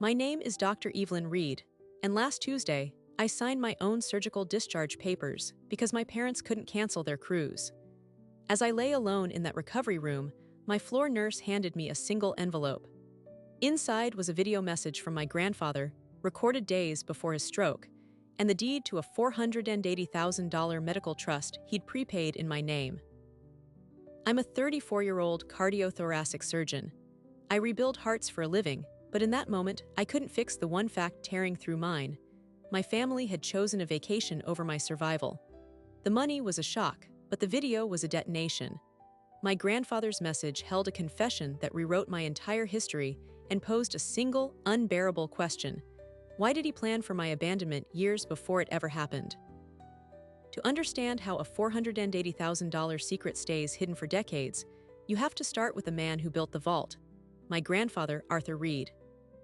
My name is Dr. Evelyn Reed, and last Tuesday, I signed my own surgical discharge papers because my parents couldn't cancel their cruise. As I lay alone in that recovery room, my floor nurse handed me a single envelope. Inside was a video message from my grandfather, recorded days before his stroke, and the deed to a $480,000 medical trust he'd prepaid in my name. I'm a 34-year-old cardiothoracic surgeon. I rebuild hearts for a living, but in that moment, I couldn't fix the one fact tearing through mine. My family had chosen a vacation over my survival. The money was a shock, but the video was a detonation. My grandfather's message held a confession that rewrote my entire history and posed a single, unbearable question. Why did he plan for my abandonment years before it ever happened? To understand how a $480,000 secret stays hidden for decades, you have to start with the man who built the vault, my grandfather, Arthur Reed.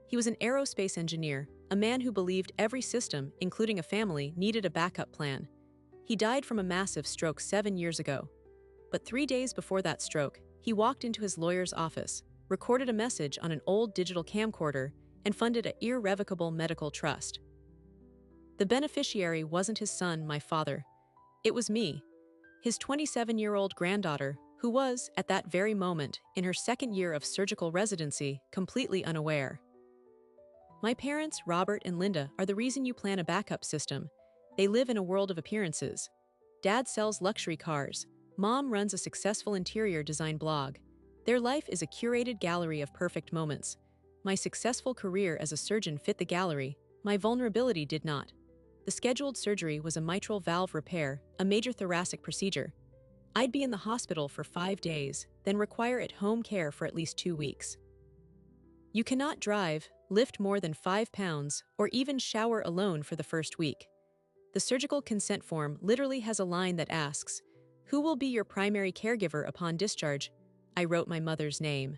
He was an aerospace engineer, a man who believed every system, including a family, needed a backup plan. He died from a massive stroke 7 years ago. But 3 days before that stroke, he walked into his lawyer's office, recorded a message on an old digital camcorder, and funded an irrevocable medical trust. The beneficiary wasn't his son, my father. It was me, his 27-year-old granddaughter, who was, at that very moment, in her second year of surgical residency, completely unaware. My parents, Robert and Linda, are the reason you plan a backup system. They live in a world of appearances. Dad sells luxury cars. Mom runs a successful interior design blog. Their life is a curated gallery of perfect moments. My successful career as a surgeon fit the gallery. My vulnerability did not. The scheduled surgery was a mitral valve repair, a major thoracic procedure. I'd be in the hospital for 5 days, then require at-home care for at least 2 weeks. You cannot drive, lift more than 5 pounds, or even shower alone for the first week. The surgical consent form literally has a line that asks, "Who will be your primary caregiver upon discharge?" I wrote my mother's name.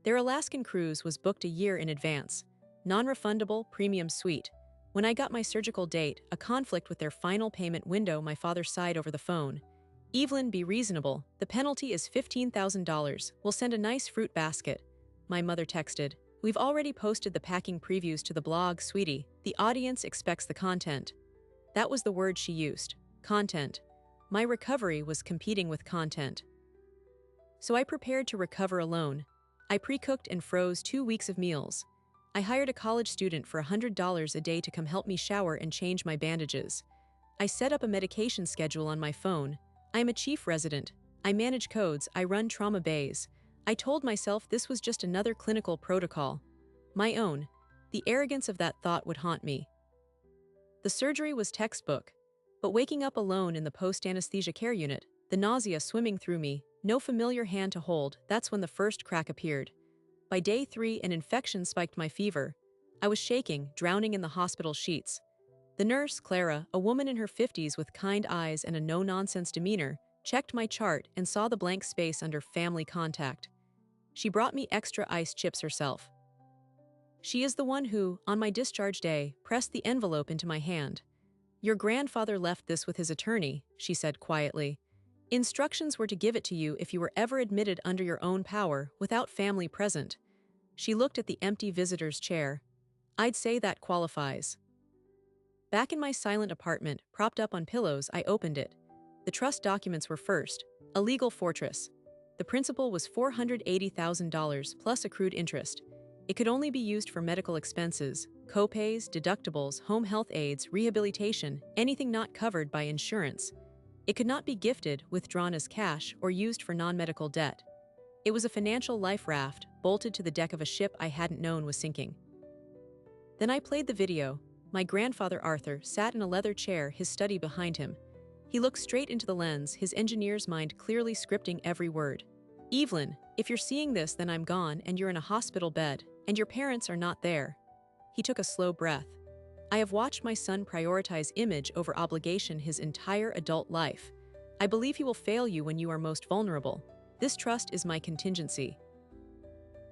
Their Alaskan cruise was booked a year in advance, non-refundable premium suite. When I got my surgical date, a conflict with their final payment window, my father sighed over the phone. "Evelyn, be reasonable. The penalty is $15,000. We'll send a nice fruit basket." My mother texted, "We've already posted the packing previews to the blog, sweetie. The audience expects the content." That was the word she used, content. My recovery was competing with content. So I prepared to recover alone. I pre-cooked and froze 2 weeks of meals. I hired a college student for $100 a day to come help me shower and change my bandages. I set up a medication schedule on my phone. I am a chief resident. I manage codes. I run trauma bays. I told myself this was just another clinical protocol. My own. The arrogance of that thought would haunt me. The surgery was textbook, but waking up alone in the post-anesthesia care unit, the nausea swimming through me, no familiar hand to hold, that's when the first crack appeared. By day 3, an infection spiked my fever. I was shaking, drowning in the hospital sheets. The nurse, Clara, a woman in her 50s with kind eyes and a no-nonsense demeanor, checked my chart and saw the blank space under family contact. She brought me extra ice chips herself. She is the one who, on my discharge day, pressed the envelope into my hand. "Your grandfather left this with his attorney," she said quietly. "Instructions were to give it to you if you were ever admitted under your own power, without family present." She looked at the empty visitor's chair. "I'd say that qualifies." Back in my silent apartment, propped up on pillows, I opened it. The trust documents were first, a legal fortress. The principal was $480,000 plus accrued interest. It could only be used for medical expenses, co-pays, deductibles, home health aides, rehabilitation, anything not covered by insurance. It could not be gifted, withdrawn as cash, or used for non-medical debt. It was a financial life raft, bolted to the deck of a ship I hadn't known was sinking. Then I played the video. My grandfather Arthur sat in a leather chair, his study behind him. He looked straight into the lens, his engineer's mind clearly scripting every word. "Evelyn, if you're seeing this, then I'm gone and you're in a hospital bed, and your parents are not there." He took a slow breath. "I have watched my son prioritize image over obligation his entire adult life. I believe he will fail you when you are most vulnerable. This trust is my contingency."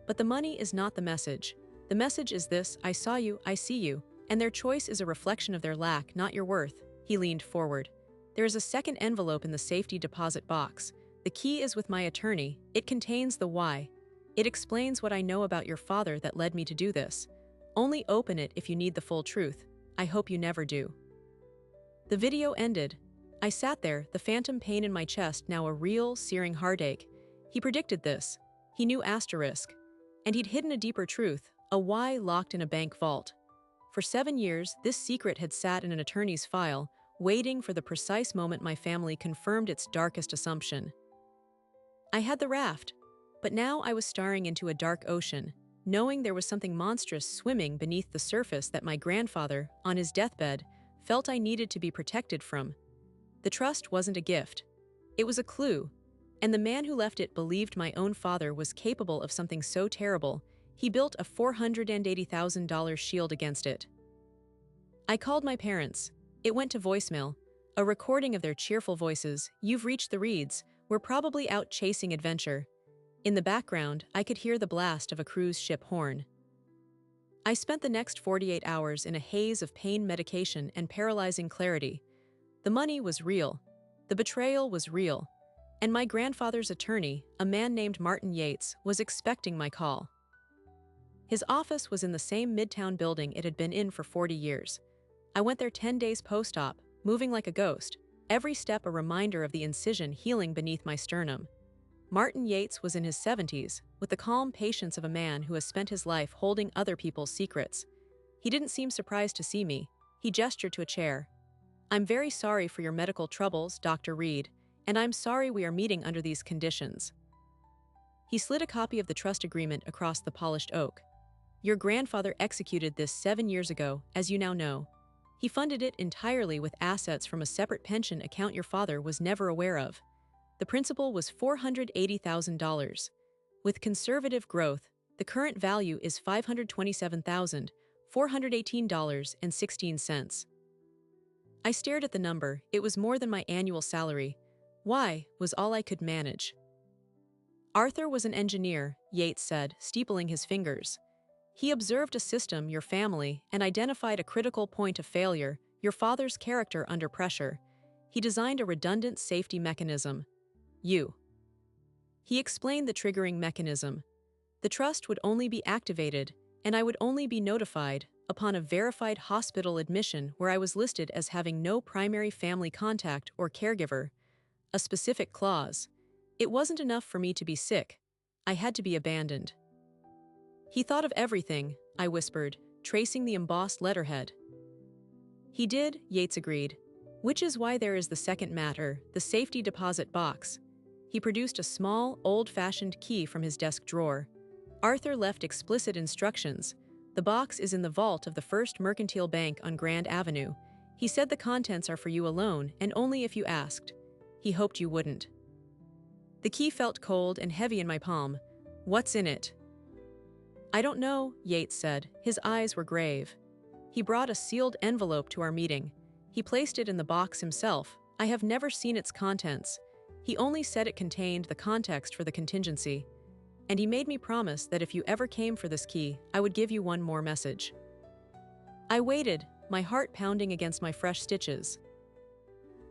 But the money is not the message. The message is this: I saw you, I see you, and their choice is a reflection of their lack, not your worth. He leaned forward. "There is a second envelope in the safety deposit box. The key is with my attorney. It contains the why. It explains what I know about your father that led me to do this. Only open it if you need the full truth. I hope you never do. The video ended. I sat there, the phantom pain in my chest now a real, searing heartache. He predicted this. He knew asterisk. And he'd hidden a deeper truth, a why locked in a bank vault. For 7 years, this secret had sat in an attorney's file, waiting for the precise moment my family confirmed its darkest assumption. I had the raft, but now I was staring into a dark ocean, knowing there was something monstrous swimming beneath the surface that my grandfather, on his deathbed, felt I needed to be protected from. The trust wasn't a gift. It was a clue, and the man who left it believed my own father was capable of something so terrible, he built a $480,000 shield against it. I called my parents. It went to voicemail. A recording of their cheerful voices. You've reached the Reeds. We're probably out chasing adventure. In the background, I could hear the blast of a cruise ship horn. I spent the next 48 hours in a haze of pain medication and paralyzing clarity. The money was real. The betrayal was real. And my grandfather's attorney, a man named Martin Yates, was expecting my call. His office was in the same Midtown building it had been in for 40 years. I went there 10 days post-op, moving like a ghost, every step a reminder of the incision healing beneath my sternum. Martin Yates was in his 70s, with the calm patience of a man who has spent his life holding other people's secrets. He didn't seem surprised to see me. He gestured to a chair. "I'm very sorry for your medical troubles, Dr. Reed, and I'm sorry we are meeting under these conditions." He slid a copy of the trust agreement across the polished oak. "Your grandfather executed this 7 years ago, as you now know. He funded it entirely with assets from a separate pension account your father was never aware of. The principal was $480,000. With conservative growth, the current value is $527,418.16. I stared at the number. It was more than my annual salary. Why was all I could manage. Arthur was an engineer, Yates said, steepling his fingers. He observed a system, your family, and identified a critical point of failure, your father's character under pressure. He designed a redundant safety mechanism. You. He explained the triggering mechanism. The trust would only be activated, and I would only be notified upon a verified hospital admission where I was listed as having no primary family contact or caregiver. A specific clause. It wasn't enough for me to be sick. I had to be abandoned. He thought of everything, I whispered, tracing the embossed letterhead. He did, Yates agreed, which is why there is the second matter, the safety deposit box. He produced a small, old-fashioned key from his desk drawer. Arthur left explicit instructions. The box is in the vault of the First Mercantile Bank on Grand Avenue. He said the contents are for you alone and only if you asked. He hoped you wouldn't. The key felt cold and heavy in my palm. What's in it? I don't know, Yates said. His eyes were grave. He brought a sealed envelope to our meeting. He placed it in the box himself. I have never seen its contents. He only said it contained the context for the contingency. And he made me promise that if you ever came for this key, I would give you one more message. I waited, my heart pounding against my fresh stitches.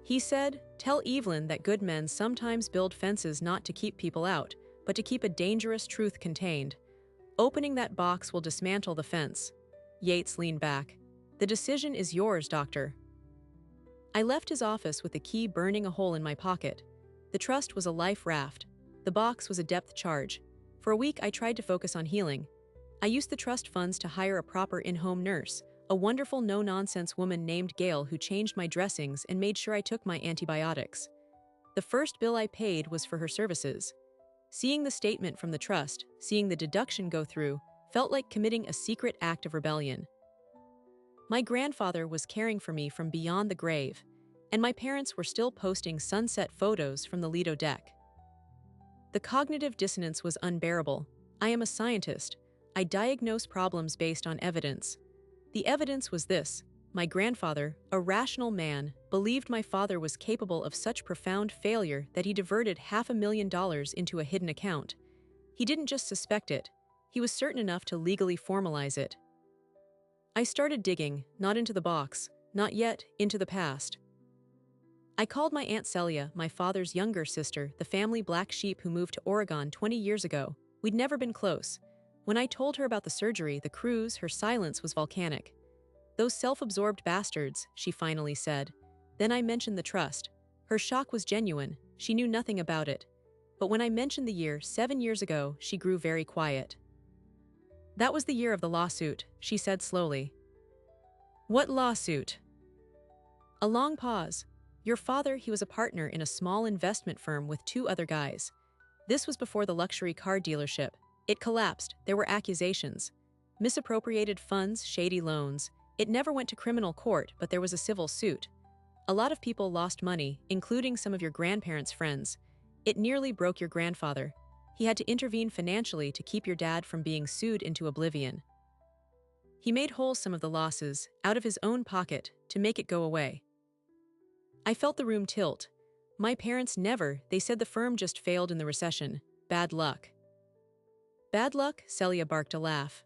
He said, tell Evelyn that good men sometimes build fences not to keep people out, but to keep a dangerous truth contained. Opening that box will dismantle the fence. Yates leaned back. The decision is yours, Doctor. I left his office with the key burning a hole in my pocket. The trust was a life raft. The box was a depth charge. For a week, I tried to focus on healing. I used the trust funds to hire a proper in-home nurse, a wonderful no-nonsense woman named Gail who changed my dressings and made sure I took my antibiotics. The first bill I paid was for her services. Seeing the statement from the trust, seeing the deduction go through, felt like committing a secret act of rebellion. My grandfather was caring for me from beyond the grave, and my parents were still posting sunset photos from the Lido deck. The cognitive dissonance was unbearable. I am a scientist. I diagnose problems based on evidence. The evidence was this. My grandfather, a rational man, believed my father was capable of such profound failure that he diverted $500,000 into a hidden account. He didn't just suspect it. He was certain enough to legally formalize it. I started digging, not into the box, not yet, into the past. I called my Aunt Celia, my father's younger sister, the family black sheep who moved to Oregon 20 years ago. We'd never been close, When I told her about the surgery, the cruise, her silence was volcanic. "Those self-absorbed bastards," she finally said. Then I mentioned the trust. Her shock was genuine. She knew nothing about it. But when I mentioned the year, 7 years ago, she grew very quiet. "That was the year of the lawsuit," she said slowly. "What lawsuit?" A long pause. "Your father, he was a partner in a small investment firm with 2 other guys. This was before the luxury car dealership. It collapsed. There were accusations. Misappropriated funds, shady loans. It never went to criminal court, but there was a civil suit. A lot of people lost money, including some of your grandparents' friends. It nearly broke your grandfather. He had to intervene financially to keep your dad from being sued into oblivion. He made whole some of the losses, out of his own pocket, to make it go away." I felt the room tilt. My parents never, they said the firm just failed in the recession. Bad luck. "Bad luck?" Celia barked a laugh.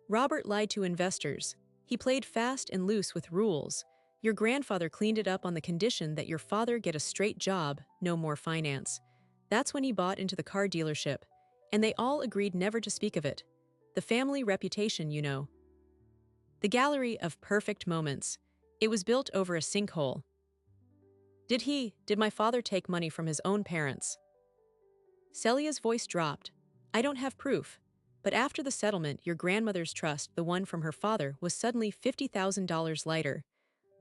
"Robert lied to investors. He played fast and loose with rules. Your grandfather cleaned it up on the condition that your father get a straight job, no more finance. That's when he bought into the car dealership, and they all agreed never to speak of it. The family reputation, you know. The gallery of perfect moments. It was built over a sinkhole. Did my father take money from his own parents?" Celia's voice dropped. "I don't have proof. But after the settlement, your grandmother's trust, the one from her father, was suddenly $50,000 lighter.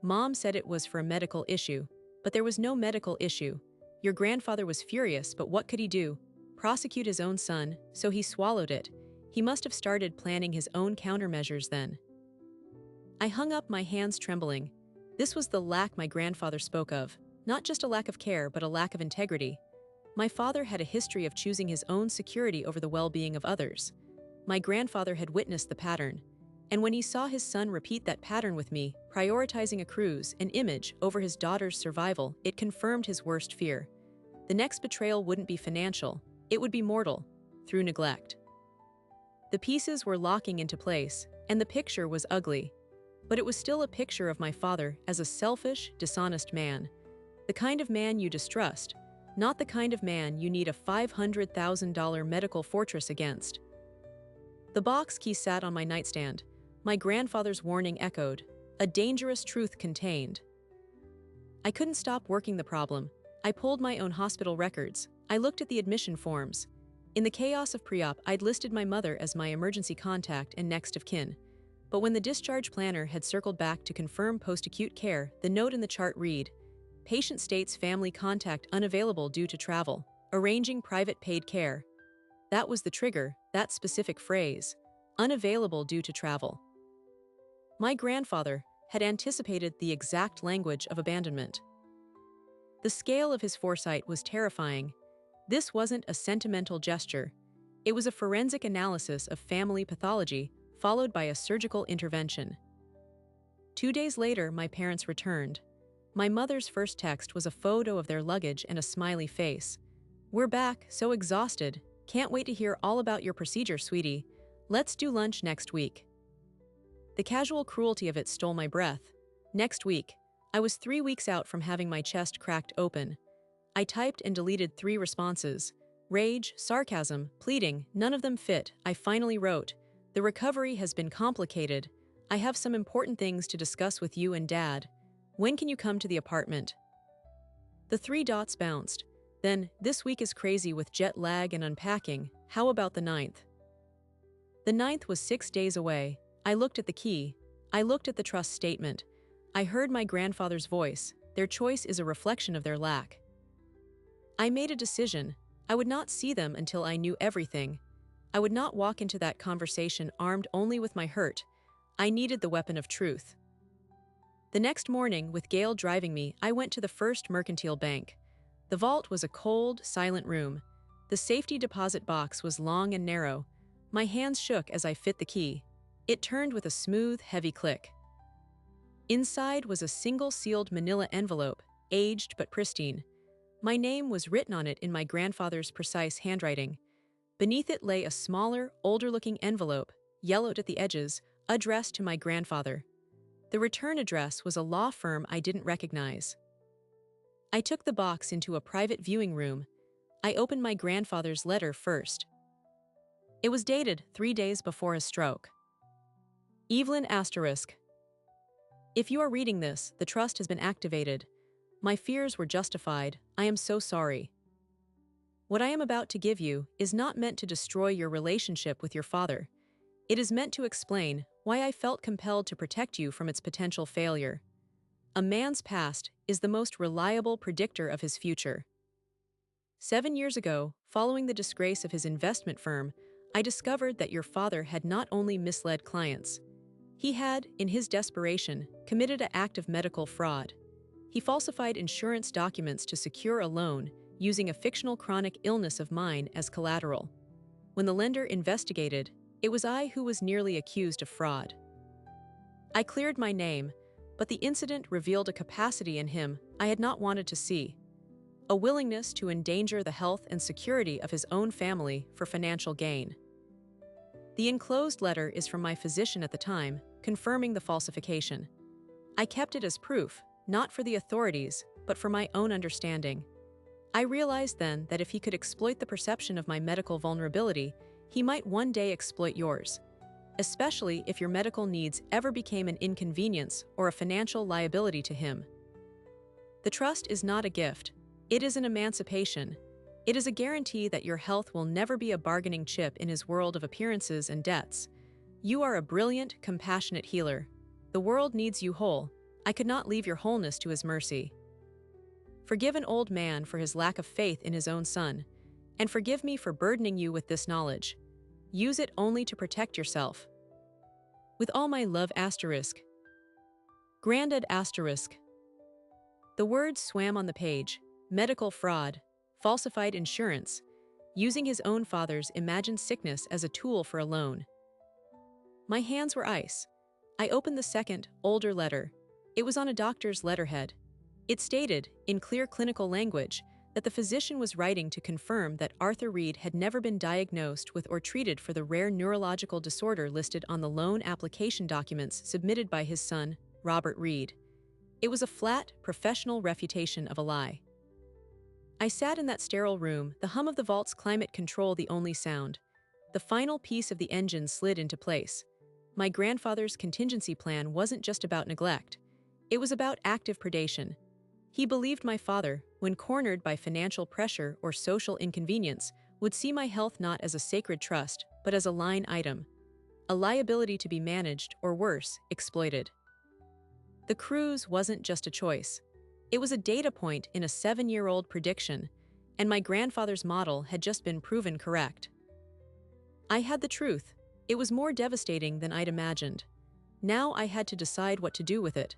Mom said it was for a medical issue, but there was no medical issue. Your grandfather was furious, but what could he do? Prosecute his own son, so he swallowed it. He must have started planning his own countermeasures then." I hung up, my hands trembling. This was the lack my grandfather spoke of. Not just a lack of care, but a lack of integrity. My father had a history of choosing his own security over the well-being of others. My grandfather had witnessed the pattern. And when he saw his son repeat that pattern with me, prioritizing a cruise, an image, over his daughter's survival, it confirmed his worst fear. The next betrayal wouldn't be financial. It would be mortal, through neglect. The pieces were locking into place, and the picture was ugly. But it was still a picture of my father as a selfish, dishonest man. The kind of man you distrust, not the kind of man you need a $500,000 medical fortress against. The box key sat on my nightstand. My grandfather's warning echoed, a dangerous truth contained. I couldn't stop working the problem. I pulled my own hospital records. I looked at the admission forms. In the chaos of pre-op, I'd listed my mother as my emergency contact and next of kin. But when the discharge planner had circled back to confirm post-acute care, the note in the chart read, "Patient states family contact unavailable due to travel. Arranging private paid care." That was the trigger, that specific phrase, unavailable due to travel. My grandfather had anticipated the exact language of abandonment. The scale of his foresight was terrifying. This wasn't a sentimental gesture. It was a forensic analysis of family pathology, followed by a surgical intervention. 2 days later, my parents returned. My mother's first text was a photo of their luggage and a smiley face. "We're back, so exhausted. Can't wait to hear all about your procedure, sweetie. Let's do lunch next week." The casual cruelty of it stole my breath. Next week. I was 3 weeks out from having my chest cracked open. I typed and deleted 3 responses. Rage, sarcasm, pleading, none of them fit. I finally wrote, "The recovery has been complicated. I have some important things to discuss with you and Dad. When can you come to the apartment?" The 3 dots bounced. Then, "This week is crazy with jet lag and unpacking. How about the 9th?" The 9th was 6 days away. I looked at the key. I looked at the trust statement. I heard my grandfather's voice. Their choice is a reflection of their lack. I made a decision. I would not see them until I knew everything. I would not walk into that conversation armed only with my hurt. I needed the weapon of truth. The next morning, with Gail driving me, I went to the First Mercantile Bank. The vault was a cold, silent room. The safety deposit box was long and narrow. My hands shook as I fit the key. It turned with a smooth, heavy click. Inside was a single sealed manila envelope, aged but pristine. My name was written on it in my grandfather's precise handwriting. Beneath it lay a smaller, older-looking envelope, yellowed at the edges, addressed to my grandfather. The return address was a law firm I didn't recognize. I took the box into a private viewing room. I opened my grandfather's letter first. It was dated 3 days before his stroke. Evelyn asterisk. If you are reading this, the trust has been activated. My fears were justified. I am so sorry. What I am about to give you is not meant to destroy your relationship with your father. It is meant to explain why I felt compelled to protect you from its potential failure. A man's past is the most reliable predictor of his future. 7 years ago, following the disgrace of his investment firm, I discovered that your father had not only misled clients. He had, in his desperation, committed an act of medical fraud. He falsified insurance documents to secure a loan, using a fictional chronic illness of mine as collateral. When the lender investigated, it was I who was nearly accused of fraud. I cleared my name, but the incident revealed a capacity in him I had not wanted to see. A willingness to endanger the health and security of his own family for financial gain. The enclosed letter is from my physician at the time, confirming the falsification. I kept it as proof, not for the authorities, but for my own understanding. I realized then that if he could exploit the perception of my medical vulnerability, he might one day exploit yours, especially if your medical needs ever became an inconvenience or a financial liability to him. The trust is not a gift. It is an emancipation. It is a guarantee that your health will never be a bargaining chip in his world of appearances and debts. You are a brilliant, compassionate healer. The world needs you whole. I could not leave your wholeness to his mercy. Forgive an old man for his lack of faith in his own son, and forgive me for burdening you with this knowledge. Use it only to protect yourself. With all my love asterisk. Grandad asterisk. The words swam on the page: medical fraud, falsified insurance, using his own father's imagined sickness as a tool for a loan. My hands were ice. I opened the second, older letter. It was on a doctor's letterhead. It stated, in clear clinical language, that the physician was writing to confirm that Arthur Reed had never been diagnosed with or treated for the rare neurological disorder listed on the loan application documents submitted by his son, Robert Reed. It was a flat, professional refutation of a lie. I sat in that sterile room, the hum of the vault's climate control the only sound. The final piece of the engine slid into place. My grandfather's contingency plan wasn't just about neglect. It was about active predation. He believed my father, when cornered by financial pressure or social inconvenience, would see my health not as a sacred trust, but as a line item. A liability to be managed, or worse, exploited. The cruise wasn't just a choice. It was a data point in a 7-year-old prediction, and my grandfather's model had just been proven correct. I had the truth. It was more devastating than I'd imagined. Now I had to decide what to do with it.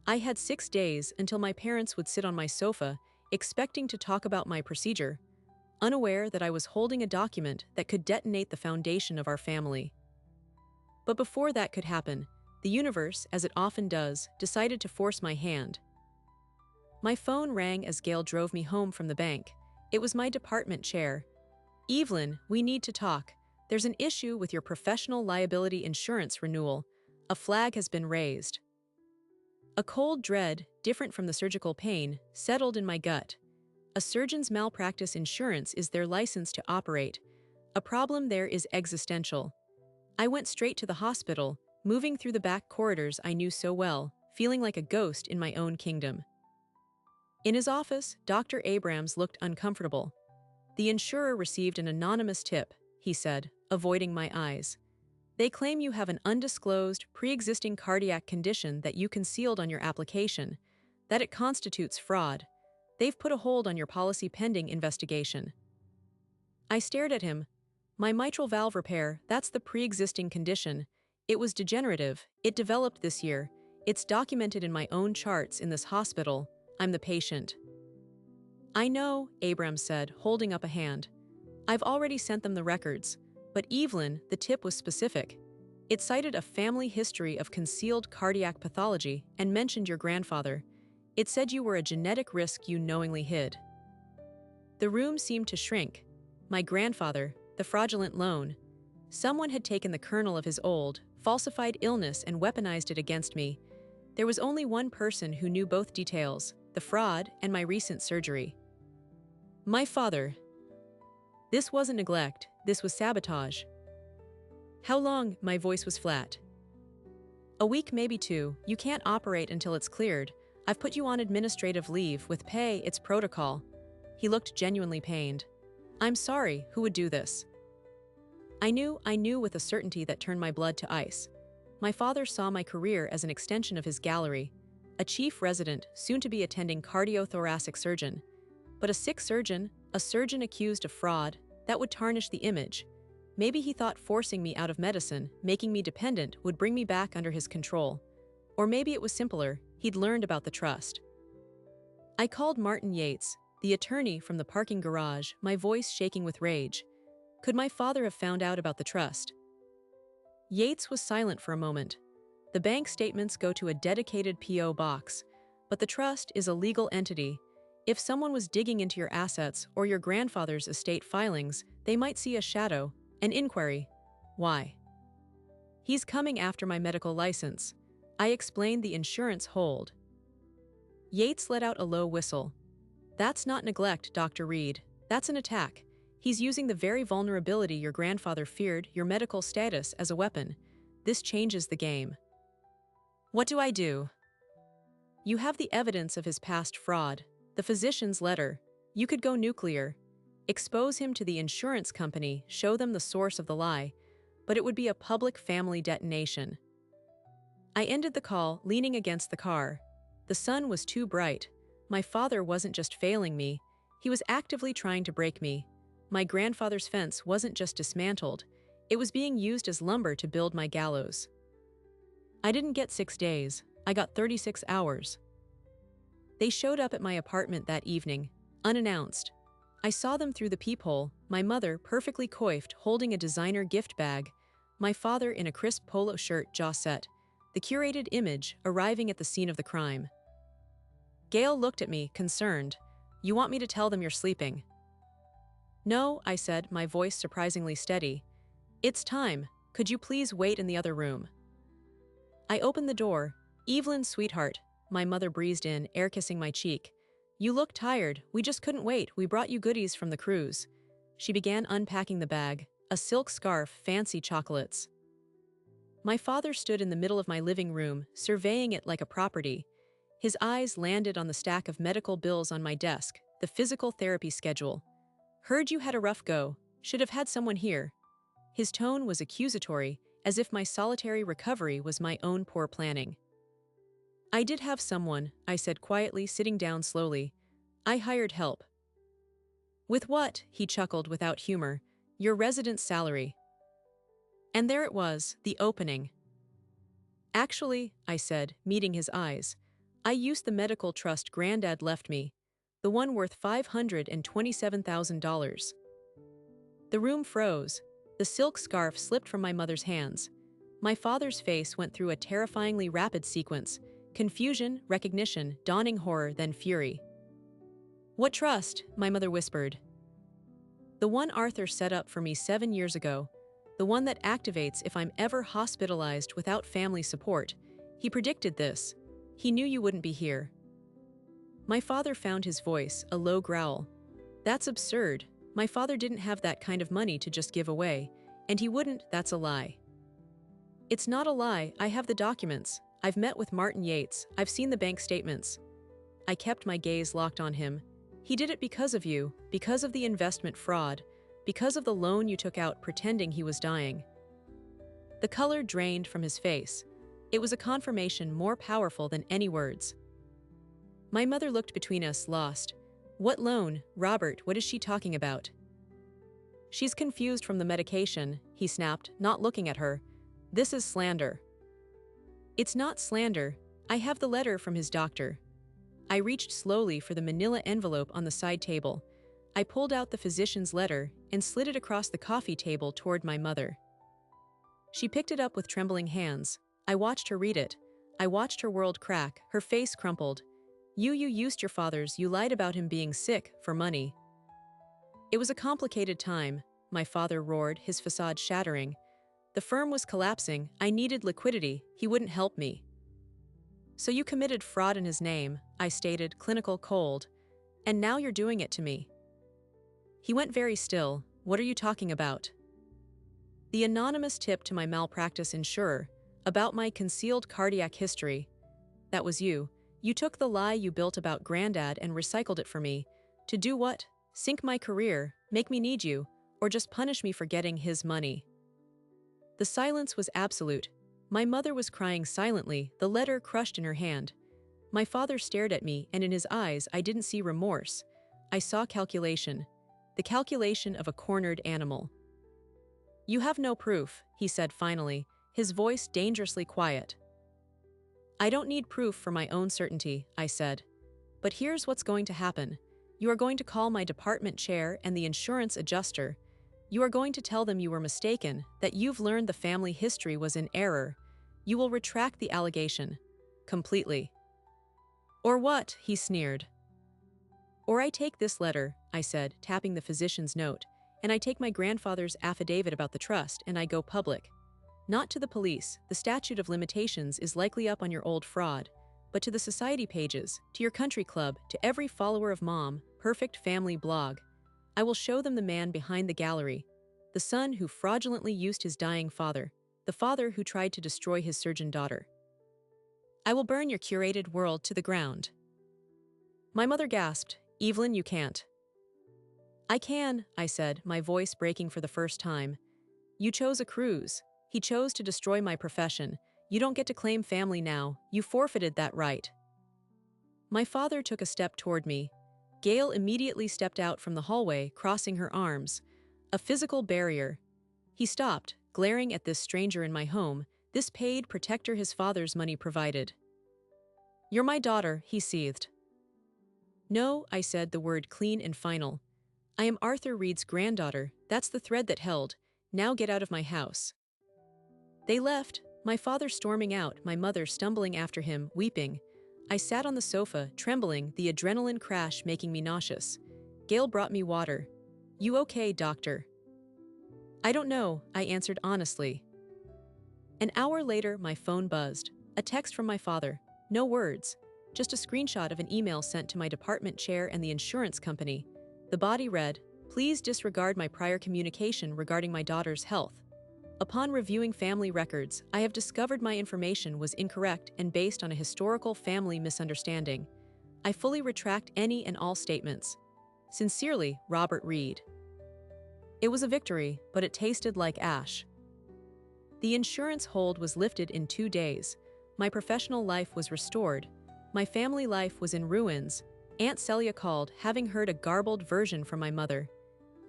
I had 6 days until my parents would sit on my sofa, expecting to talk about my procedure, unaware that I was holding a document that could detonate the foundation of our family. But before that could happen, the universe, as it often does, decided to force my hand. My phone rang as Gail drove me home from the bank. It was my department chair. "Evelyn, we need to talk. There's an issue with your professional liability insurance renewal. A flag has been raised." A cold dread, different from the surgical pain, settled in my gut. A surgeon's malpractice insurance is their license to operate. A problem there is existential. I went straight to the hospital, moving through the back corridors I knew so well, feeling like a ghost in my own kingdom. In his office, Dr. Abrams looked uncomfortable. "The insurer received an anonymous tip," he said, avoiding my eyes. "They claim you have an undisclosed, pre-existing cardiac condition that you concealed on your application, that it constitutes fraud. They've put a hold on your policy pending investigation." I stared at him. "My mitral valve repair, that's the pre-existing condition. It was degenerative. It developed this year. It's documented in my own charts in this hospital. I'm the patient." "I know," Abrams said, holding up a hand. "I've already sent them the records. But Evelyn, the tip was specific. It cited a family history of concealed cardiac pathology and mentioned your grandfather. It said you were a genetic risk you knowingly hid." The room seemed to shrink. My grandfather, the fraudulent loan. Someone had taken the kernel of his old, falsified illness and weaponized it against me. There was only one person who knew both details: the fraud and my recent surgery. My father. This wasn't neglect, this was sabotage. How long? My voice was flat. A week, maybe two. You can't operate until it's cleared. I've put you on administrative leave with pay, it's protocol. He looked genuinely pained. I'm sorry, who would do this? I knew with a certainty that turned my blood to ice. My father saw my career as an extension of his gallery, a chief resident, soon to be attending cardiothoracic surgeon. But a sick surgeon, a surgeon accused of fraud, that would tarnish the image. Maybe he thought forcing me out of medicine, making me dependent, would bring me back under his control. Or maybe it was simpler, he'd learned about the trust. I called Martin Yates, the attorney from the parking garage, my voice shaking with rage. Could my father have found out about the trust? Yates was silent for a moment. The bank statements go to a dedicated P.O. box, but the trust is a legal entity. If someone was digging into your assets or your grandfather's estate filings, they might see a shadow, an inquiry. Why? He's coming after my medical license. I explained the insurance hold. Yates let out a low whistle. That's not neglect, Dr. Reed. That's an attack. He's using the very vulnerability your grandfather feared, your medical status, as a weapon. This changes the game. What do I do? You have the evidence of his past fraud, the physician's letter. You could go nuclear. Expose him to the insurance company, show them the source of the lie, but it would be a public family detonation. I ended the call, leaning against the car. The sun was too bright. My father wasn't just failing me, he was actively trying to break me. My grandfather's fence wasn't just dismantled, it was being used as lumber to build my gallows. I didn't get 6 days, I got 36 hours. They showed up at my apartment that evening, unannounced. I saw them through the peephole, my mother perfectly coiffed, holding a designer gift bag, my father in a crisp polo shirt, jaw set, the curated image arriving at the scene of the crime. Gail looked at me, concerned. You want me to tell them you're sleeping? No, I said, my voice surprisingly steady. It's time. Could you please wait in the other room? I opened the door. Evelyn, sweetheart, my mother breezed in, air kissing my cheek. You look tired. We just couldn't wait. We brought you goodies from the cruise. She began unpacking the bag, a silk scarf, fancy chocolates. My father stood in the middle of my living room, surveying it like a property. His eyes landed on the stack of medical bills on my desk, the physical therapy schedule. Heard you had a rough go. Should have had someone here. His tone was accusatory, as if my solitary recovery was my own poor planning. I did have someone, I said quietly, sitting down slowly. I hired help. With what? He chuckled without humor. Your residence salary. And there it was, the opening. Actually, I said, meeting his eyes, I used the medical trust Granddad left me, the one worth $527,000. The room froze. The silk scarf slipped from my mother's hands. My father's face went through a terrifyingly rapid sequence, confusion, recognition, dawning horror, then fury. What trust? My mother whispered. The one Arthur set up for me 7 years ago, the one that activates if I'm ever hospitalized without family support. He predicted this. He knew you wouldn't be here. My father found his voice, a low growl. That's absurd. My father didn't have that kind of money to just give away, and he wouldn't, that's a lie. It's not a lie, I have the documents. I've met with Martin Yates, I've seen the bank statements. I kept my gaze locked on him. He did it because of you, because of the investment fraud, because of the loan you took out pretending he was dying. The color drained from his face. It was a confirmation more powerful than any words. My mother looked between us, lost. What loan, Robert, what is she talking about? She's confused from the medication, he snapped, not looking at her. This is slander. It's not slander. I have the letter from his doctor. I reached slowly for the manila envelope on the side table. I pulled out the physician's letter and slid it across the coffee table toward my mother. She picked it up with trembling hands. I watched her read it. I watched her world crack, her face crumpled. You used your father's, you lied about him being sick, for money. It was a complicated time, my father roared, his facade shattering. The firm was collapsing, I needed liquidity, he wouldn't help me. So you committed fraud in his name, I stated, clinical cold. And now you're doing it to me. He went very still. What are you talking about? The anonymous tip to my malpractice insurer about my concealed cardiac history. That was you. You took the lie you built about Granddad and recycled it for me. To do what? Sink my career, make me need you, or just punish me for getting his money. The silence was absolute. My mother was crying silently, the letter crushed in her hand. My father stared at me, and in his eyes I didn't see remorse. I saw calculation. The calculation of a cornered animal. You have no proof, he said finally, his voice dangerously quiet. I don't need proof for my own certainty, I said. But here's what's going to happen. You are going to call my department chair and the insurance adjuster. You are going to tell them you were mistaken, that you've learned the family history was in error. You will retract the allegation. Completely. Or what? He sneered. Or I take this letter, I said, tapping the physician's note, and I take my grandfather's affidavit about the trust and I go public. Not to the police, the statute of limitations is likely up on your old fraud, but to the society pages, to your country club, to every follower of Mom, Perfect Family blog. I will show them the man behind the gallery, the son who fraudulently used his dying father, the father who tried to destroy his surgeon daughter. I will burn your curated world to the ground. My mother gasped, Evelyn, you can't. I can, I said, my voice breaking for the first time. You chose a cruise. He chose to destroy my profession. You don't get to claim family now. You forfeited that right. My father took a step toward me. Gail immediately stepped out from the hallway, crossing her arms. A physical barrier. He stopped, glaring at this stranger in my home, this paid protector his father's money provided. You're my daughter, he seethed. No, I said, the word clean and final. I am Arthur Reed's granddaughter. That's the thread that held. Now get out of my house. They left, my father storming out, my mother stumbling after him, weeping. I sat on the sofa, trembling, the adrenaline crash making me nauseous. Gail brought me water. You okay, doctor? I don't know, I answered honestly. An hour later, my phone buzzed. A text from my father. No words. Just a screenshot of an email sent to my department chair and the insurance company. The body read, Please disregard my prior communication regarding my daughter's health. Upon reviewing family records, I have discovered my information was incorrect and based on a historical family misunderstanding. I fully retract any and all statements. Sincerely, Robert Reed. It was a victory, but it tasted like ash. The insurance hold was lifted in 2 days. My professional life was restored. My family life was in ruins. Aunt Celia called, having heard a garbled version from my mother.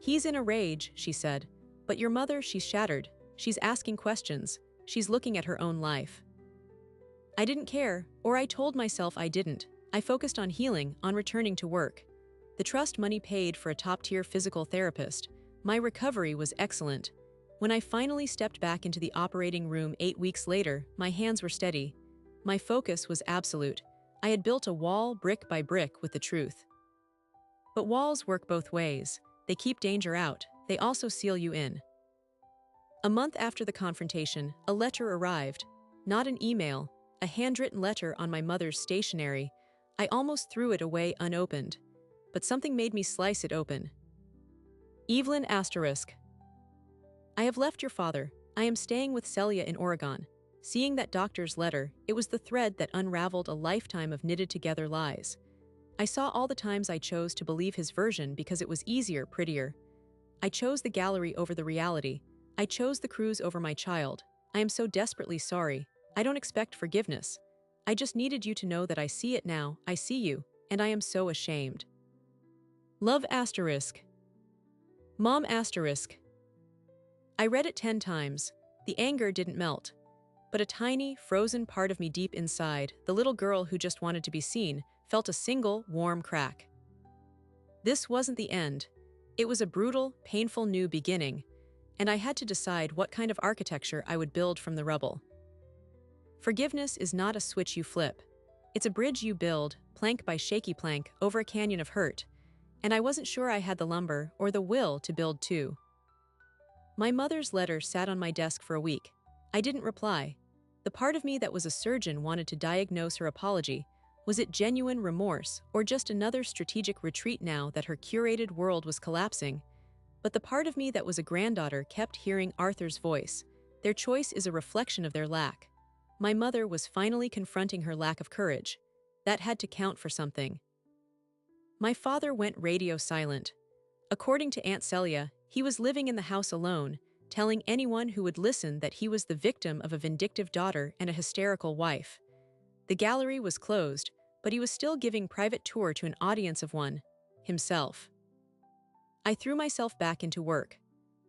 He's in a rage, she said. But your mother, she's shattered. She's asking questions. She's looking at her own life. I didn't care, or I told myself I didn't. I focused on healing, on returning to work. The trust money paid for a top-tier physical therapist. My recovery was excellent. When I finally stepped back into the operating room 8 weeks later, my hands were steady. My focus was absolute. I had built a wall brick by brick with the truth. But walls work both ways. They keep danger out. They also seal you in. A month after the confrontation, a letter arrived. Not an email, a handwritten letter on my mother's stationery. I almost threw it away unopened. But something made me slice it open. Evelyn asterisk. I have left your father. I am staying with Celia in Oregon. Seeing that doctor's letter, it was the thread that unraveled a lifetime of knitted-together lies. I saw all the times I chose to believe his version because it was easier, prettier. I chose the gallery over the reality. I chose the cruise over my child. I am so desperately sorry. I don't expect forgiveness. I just needed you to know that I see it now, I see you, and I am so ashamed. Love asterisk. Mom asterisk. I read it 10 times. The anger didn't melt. But a tiny, frozen part of me deep inside, the little girl who just wanted to be seen, felt a single, warm crack. This wasn't the end. It was a brutal, painful new beginning, and I had to decide what kind of architecture I would build from the rubble. Forgiveness is not a switch you flip. It's a bridge you build, plank by shaky plank, over a canyon of hurt, and I wasn't sure I had the lumber or the will to build too. My mother's letter sat on my desk for a week. I didn't reply. The part of me that was a surgeon wanted to diagnose her apology. Was it genuine remorse, or just another strategic retreat now that her curated world was collapsing? But the part of me that was a granddaughter kept hearing Arthur's voice. Their choice is a reflection of their lack. My mother was finally confronting her lack of courage. That had to count for something. My father went radio silent. According to Aunt Celia, he was living in the house alone, telling anyone who would listen that he was the victim of a vindictive daughter and a hysterical wife. The gallery was closed, but he was still giving private tour to an audience of one, himself. I threw myself back into work.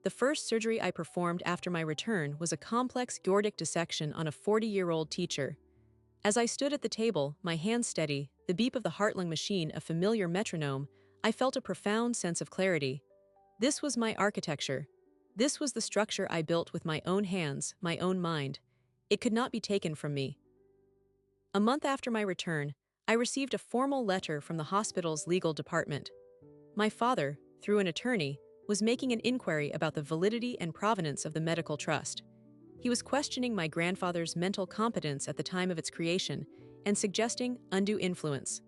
The first surgery I performed after my return was a complex aortic dissection on a 40-year-old teacher. As I stood at the table, my hands steady, the beep of the heart-lung machine a familiar metronome, I felt a profound sense of clarity. This was my architecture. This was the structure I built with my own hands, my own mind. It could not be taken from me. A month after my return, I received a formal letter from the hospital's legal department. My father, through an attorney, was making an inquiry about the validity and provenance of the medical trust. He was questioning my grandfather's mental competence at the time of its creation and suggesting undue influence.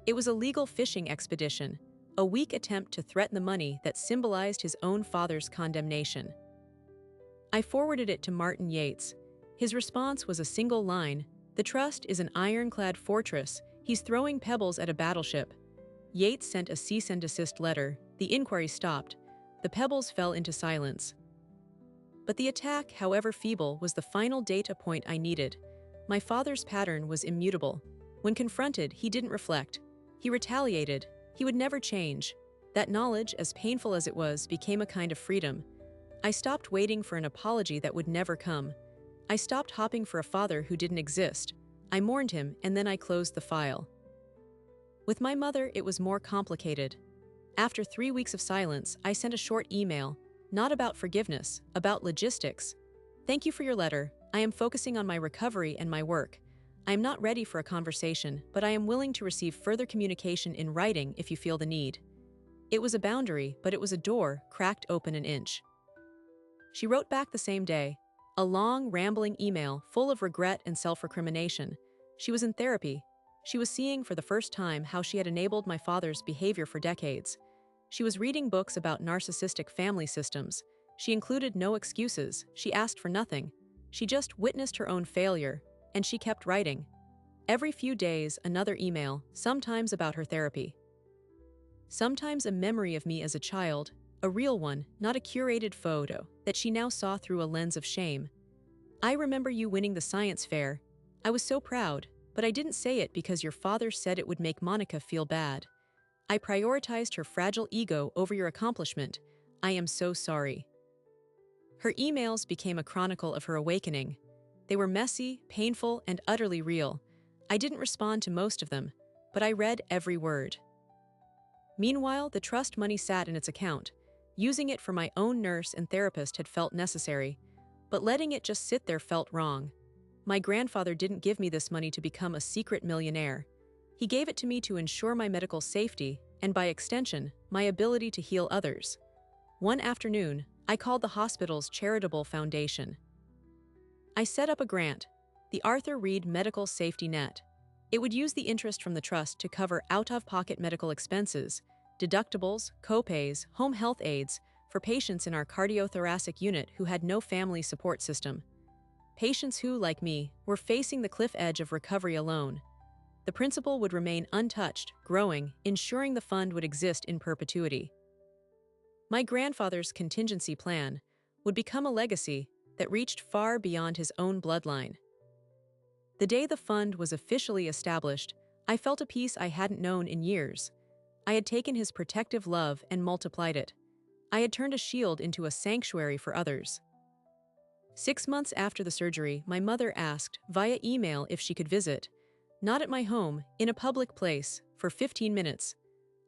It was a legal fishing expedition, a weak attempt to threaten the money that symbolized his own father's condemnation. I forwarded it to Martin Yates. His response was a single line: "The trust is an ironclad fortress. He's throwing pebbles at a battleship." Yates sent a cease and desist letter. The inquiry stopped. The pebbles fell into silence. But the attack, however feeble, was the final data point I needed. My father's pattern was immutable. When confronted, he didn't reflect. He retaliated. He would never change. That knowledge, as painful as it was, became a kind of freedom. I stopped waiting for an apology that would never come. I stopped hopping for a father who didn't exist. I mourned him, and then I closed the file. With my mother, it was more complicated. After 3 weeks of silence, I sent a short email, not about forgiveness, about logistics. "Thank you for your letter. I am focusing on my recovery and my work. I am not ready for a conversation, but I am willing to receive further communication in writing if you feel the need." It was a boundary, but it was a door cracked open an inch. She wrote back the same day, a long, rambling email full of regret and self-recrimination. She was in therapy. She was seeing for the first time how she had enabled my father's behavior for decades. She was reading books about narcissistic family systems. She included no excuses. She asked for nothing. She just witnessed her own failure, and she kept writing. Every few days, another email, sometimes about her therapy. Sometimes a memory of me as a child, a real one, not a curated photo that she now saw through a lens of shame. "I remember you winning the science fair. I was so proud, but I didn't say it because your father said it would make Monica feel bad. I prioritized her fragile ego over your accomplishment. I am so sorry." Her emails became a chronicle of her awakening. They were messy, painful, and utterly real. I didn't respond to most of them, but I read every word. Meanwhile, the trust money sat in its account. Using it for my own nurse and therapist had felt necessary, but letting it just sit there felt wrong. My grandfather didn't give me this money to become a secret millionaire. He gave it to me to ensure my medical safety, and by extension, my ability to heal others. One afternoon, I called the hospital's charitable foundation. I set up a grant, the Arthur Reed Medical Safety Net. It would use the interest from the trust to cover out-of-pocket medical expenses, deductibles, copays, home health aides for patients in our cardiothoracic unit who had no family support system. Patients who, like me, were facing the cliff edge of recovery alone. The principle would remain untouched, growing, ensuring the fund would exist in perpetuity. My grandfather's contingency plan would become a legacy that reached far beyond his own bloodline. The day the fund was officially established, I felt a peace I hadn't known in years. I had taken his protective love and multiplied it. I had turned a shield into a sanctuary for others. 6 months after the surgery, my mother asked via email if she could visit. Not at my home, in a public place, for 15 minutes.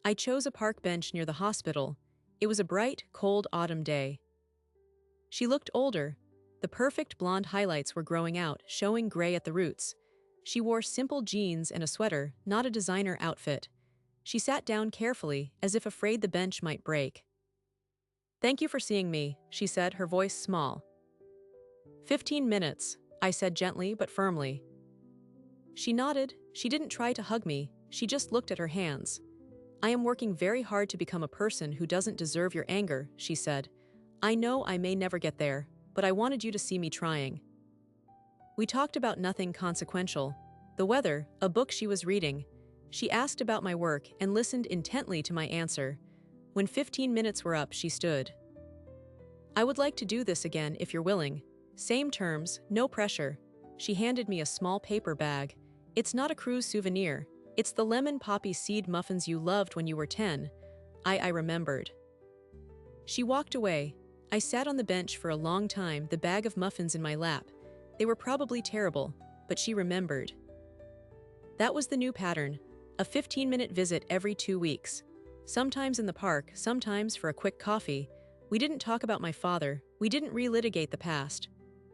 I chose a park bench near the hospital. It was a bright, cold autumn day. She looked older. The perfect blonde highlights were growing out, showing gray at the roots. She wore simple jeans and a sweater, not a designer outfit. She sat down carefully, as if afraid the bench might break. "Thank you for seeing me," she said, her voice small. 15 minutes, I said gently but firmly. She nodded. She didn't try to hug me. She just looked at her hands. I am working very hard to become a person who doesn't deserve your anger, she said. I know I may never get there, but I wanted you to see me trying. We talked about nothing consequential. The weather, a book she was reading. She asked about my work and listened intently to my answer. When 15 minutes were up, she stood. I would like to do this again if you're willing. Same terms, no pressure. She handed me a small paper bag. It's not a cruise souvenir. It's the lemon poppy seed muffins you loved when you were 10. I remembered. She walked away. I sat on the bench for a long time, the bag of muffins in my lap. They were probably terrible, but she remembered. That was the new pattern, a 15-minute visit every 2 weeks. Sometimes in the park, sometimes for a quick coffee. We didn't talk about my father, we didn't relitigate the past.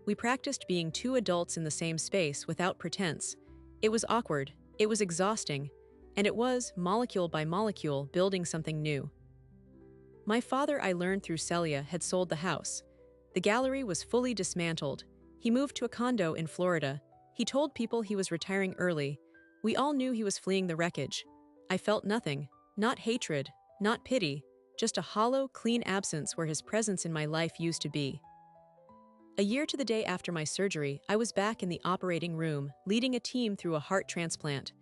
We practiced being two adults in the same space without pretense. It was awkward, it was exhausting, and it was, molecule by molecule, building something new. My father, I learned through Celia, had sold the house. The gallery was fully dismantled. He moved to a condo in Florida. He told people he was retiring early. We all knew he was fleeing the wreckage. I felt nothing, not hatred, not pity, just a hollow, clean absence where his presence in my life used to be. A year to the day after my surgery, I was back in the operating room, leading a team through a heart transplant.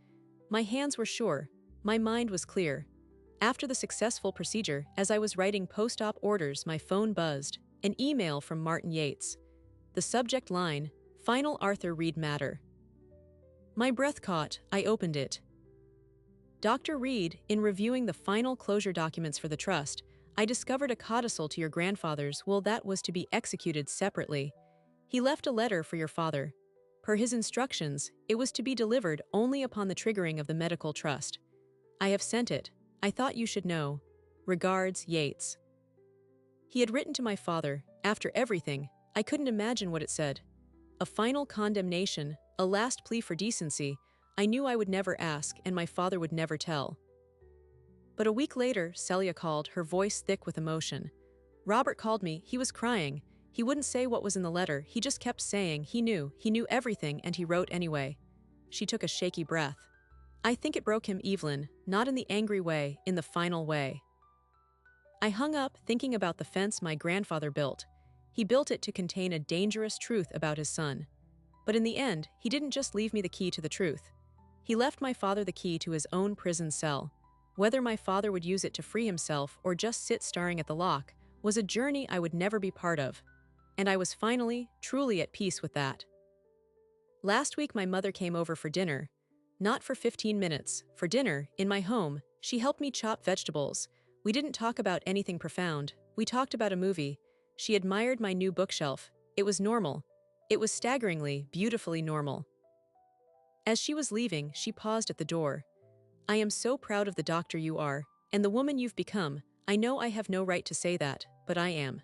My hands were sure, my mind was clear. After the successful procedure, as I was writing post-op orders, my phone buzzed, an email from Martin Yates. The subject line, Final Arthur Reed Matter. My breath caught, I opened it. Dr. Reed, in reviewing the final closure documents for the trust, I discovered a codicil to your grandfather's will that was to be executed separately. He left a letter for your father. Per his instructions, it was to be delivered only upon the triggering of the medical trust. I have sent it. I thought you should know. Regards, Yates. He had written to my father, after everything, I couldn't imagine what it said. A final condemnation, a last plea for decency. I knew I would never ask and my father would never tell. But a week later, Celia called, her voice thick with emotion. Robert called me, he was crying. He wouldn't say what was in the letter, he just kept saying he knew everything and he wrote anyway. She took a shaky breath. I think it broke him, Evelyn, not in the angry way, in the final way. I hung up thinking about the fence my grandfather built. He built it to contain a dangerous truth about his son. But in the end, he didn't just leave me the key to the truth. He left my father the key to his own prison cell. Whether my father would use it to free himself or just sit staring at the lock was a journey I would never be part of. And I was finally, truly at peace with that. Last week my mother came over for dinner. Not for 15 minutes, for dinner, in my home. She helped me chop vegetables. We didn't talk about anything profound. We talked about a movie. She admired my new bookshelf. It was normal. It was staggeringly, beautifully normal. As she was leaving, she paused at the door. I am so proud of the doctor you are, and the woman you've become. I know I have no right to say that, but I am.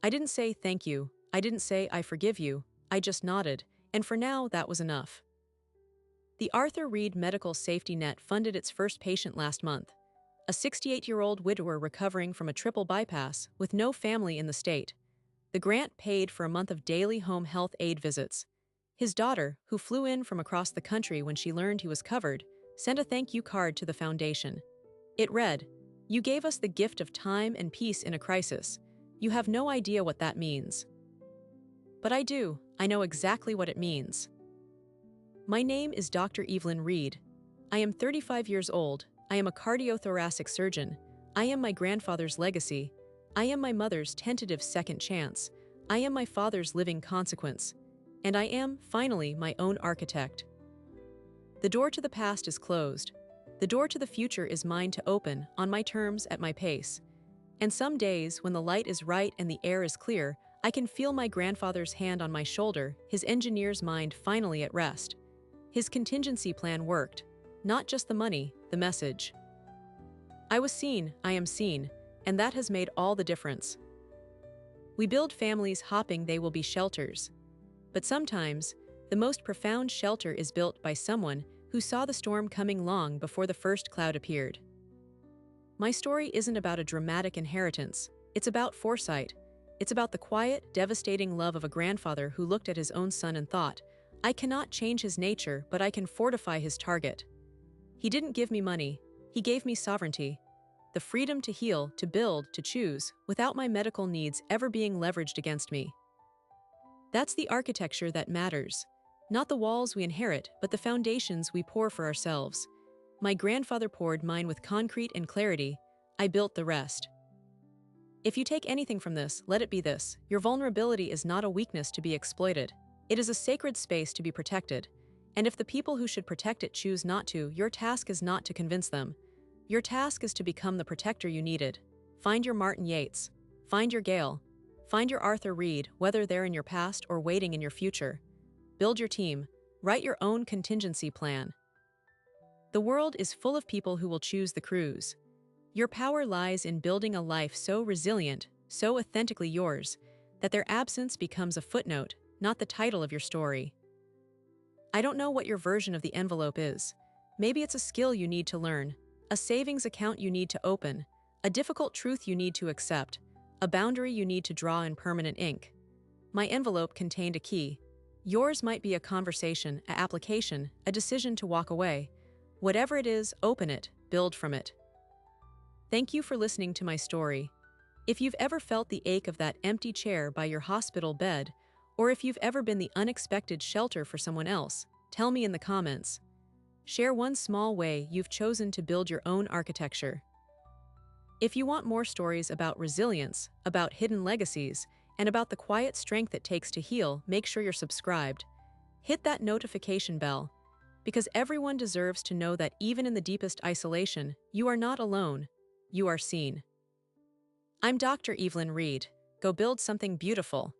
I didn't say thank you. I didn't say I forgive you. I just nodded, and for now that was enough. The Arthur Reed Medical Safety Net funded its first patient last month. A 68-year-old widower recovering from a triple bypass with no family in the state. The grant paid for a month of daily home health aid visits. His daughter, who flew in from across the country when she learned he was covered, sent a thank you card to the foundation. It read, "You gave us the gift of time and peace in a crisis. You have no idea what that means." But I do. I know exactly what it means. My name is Dr. Evelyn Reed. I am 35 years old. I am a cardiothoracic surgeon. I am my grandfather's legacy. I am my mother's tentative second chance. I am my father's living consequence. And I am, finally, my own architect. The door to the past is closed. The door to the future is mine to open, on my terms, at my pace. And some days, when the light is right and the air is clear, I can feel my grandfather's hand on my shoulder, his engineer's mind finally at rest. His contingency plan worked. Not just the money, the message. I was seen, I am seen, and that has made all the difference. We build families hoping they will be shelters. But sometimes, the most profound shelter is built by someone who saw the storm coming long before the first cloud appeared. My story isn't about a dramatic inheritance. It's about foresight. It's about the quiet, devastating love of a grandfather who looked at his own son and thought, I cannot change his nature, but I can fortify his target. He didn't give me money. He gave me sovereignty, the freedom to heal, to build, to choose, without my medical needs ever being leveraged against me. That's the architecture that matters. Not the walls we inherit, but the foundations we pour for ourselves. My grandfather poured mine with concrete and clarity. I built the rest. If you take anything from this, let it be this: your vulnerability is not a weakness to be exploited. It is a sacred space to be protected. And if the people who should protect it choose not to, your task is not to convince them. Your task is to become the protector you needed. Find your Martin Yates. Find your Gale. Find your Arthur Reed, whether they're in your past or waiting in your future. Build your team. Write your own contingency plan. The world is full of people who will choose the cruise. Your power lies in building a life so resilient, so authentically yours, that their absence becomes a footnote, not the title of your story. I don't know what your version of the envelope is. Maybe it's a skill you need to learn, a savings account you need to open, a difficult truth you need to accept, a boundary you need to draw in permanent ink. My envelope contained a key. Yours might be a conversation, an application, a decision to walk away. Whatever it is, open it, build from it. Thank you for listening to my story. If you've ever felt the ache of that empty chair by your hospital bed, or if you've ever been the unexpected shelter for someone else, tell me in the comments. Share one small way you've chosen to build your own architecture. If you want more stories about resilience, about hidden legacies, and about the quiet strength it takes to heal, make sure you're subscribed. Hit that notification bell, because everyone deserves to know that even in the deepest isolation, you are not alone. You are seen. I'm Dr. Evelyn Reed. Go build something beautiful.